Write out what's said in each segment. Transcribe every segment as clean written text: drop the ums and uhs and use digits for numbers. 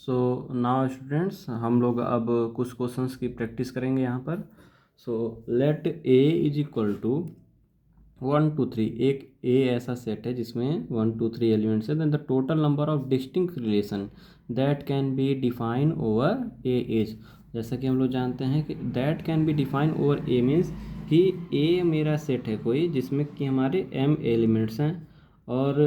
So now students हम लोग अब कुछ क्वेश्चंस की प्रैक्टिस करेंगे यहाँ पर। So let A is equal to 1 2 3। एक ए ऐसा सेट है जिसमें 1 2 3 एलिमेंट्स है। Then the total number of distinct relation that can be define over A is. जैसा कि हम लोग जानते हैं कि that can be define over A means कि ए मेरा सेट है कोई जिसमें कि हमारे m एलिमेंट्स हैं, और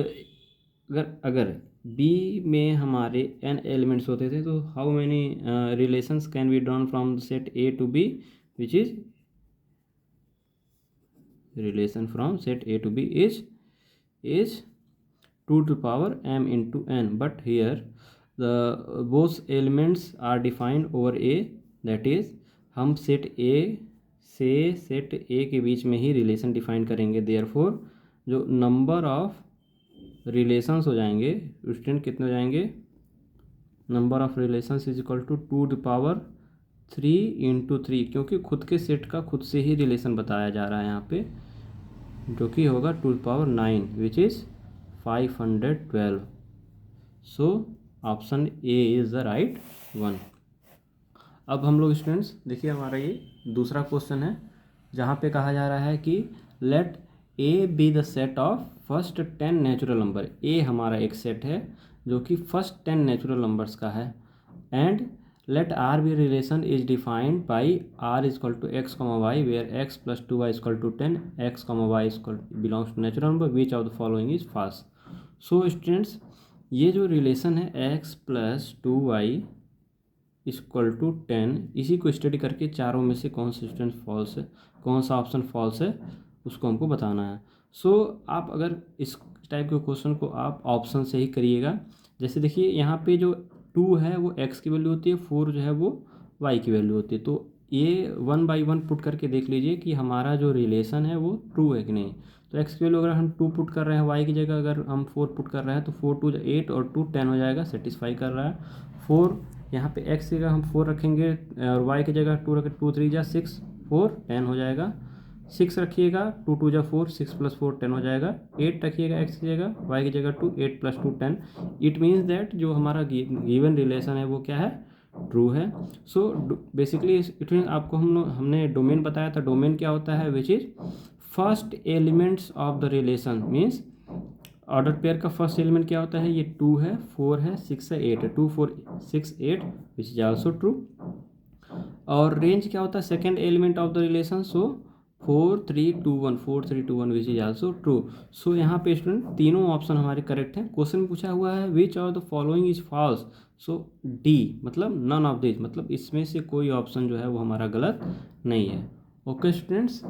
अगर बी में हमारे n एलिमेंट्स होते थे तो how many relations can be drawn from set A to B, which is relation from set A to B is 2 to the power m into n, but here the both elements are defined over A, that is हम set A से set A के बीच में ही relation define करेंगे। Therefore जो number of relations हो जाएंगे स्टूडेंट कितने हो जाएंगे, number of relations is equal to 2 to the power 3 into 3, क्योंकि खुद के सेट का खुद से ही रिलेशन बताया जा रहा है यहाँ पे, जो कि होगा 2 to the power 9 which is 512। So option A is the right one. अब हम लोग स्टूडेंट्स देखिए हमारा ये दूसरा क्वेश्चन है जहाँ पे कहा जा रहा है कि let A be the set of first 10 natural number. A हमारा एक सेट है जो कि फर्स्ट 10 नेचुरल नंबर्स का है, and let R be relation is defined by R is equal to x comma y, where x plus 2y is equal to 10, x comma y is equal belongs to natural number, which of the following is false। so students ये जो relation है x plus 2y is equal to 10, इसी को study करके चारों में से कौन सा स्टूडेंट फॉल्स है, कौन सा ऑप्शन फॉल्स है उसको हमको बताना है। सो आप अगर इस टाइप के क्वेश्चन को आप ऑप्शन से ही करिएगा। जैसे देखिए यहाँ पे जो 2 है वो x की वैल्यू होती है, 4 जो है वो y की वैल्यू होती है। तो ये 1 by 1 पुट करके देख लीजिए कि हमारा जो रिलेशन है वो ट्रू है कि नहीं। तो x की वैल्यू अगर हम 2 पुट कर रहे हैं, y की जगह अगर हम 4 पुट कर रहे हैं तो 4 2 8 और 2 10 हो जाएगा, सेटिस्फाई कर रहा है। 4 यहाँ पे x की जगह हम 4 रखेंगे और y की जगह 2 रखें, 2 3 जा 6 4 10 हो जाएगा। 6 रखिएगा, 2 2 जा 4, 6 + 4 10 हो जाएगा। 8 रखिएगा x की जगह, y की जगह 2, 8 + 2 10। इट मीन्स दैट जो हमारा गिवन रिलेशन है वो क्या है, ट्रू है। सो बेसिकली इट मीन आपको हमने डोमेन बताया था। डोमेन क्या होता है, which is first elements of the relation, means order pair का फर्स्ट एलिमेंट क्या होता है, ये 2 है 4 है 6 है 8 है, 2 4 6 8 विच इज आल्सो ट्रू। और रेंज क्या होता है, second element of the relation, so 4 3 2 1, 4 3 2 1 which is also true. So यहाँ पे स्टूडेंट तीनों ऑप्शन हमारे करेक्ट हैं। क्वेश्चन में पूछा हुआ है which of the following is false, so D मतलब नन ऑफ दिस, मतलब इसमें से कोई ऑप्शन जो है वो हमारा गलत नहीं है। Okay students.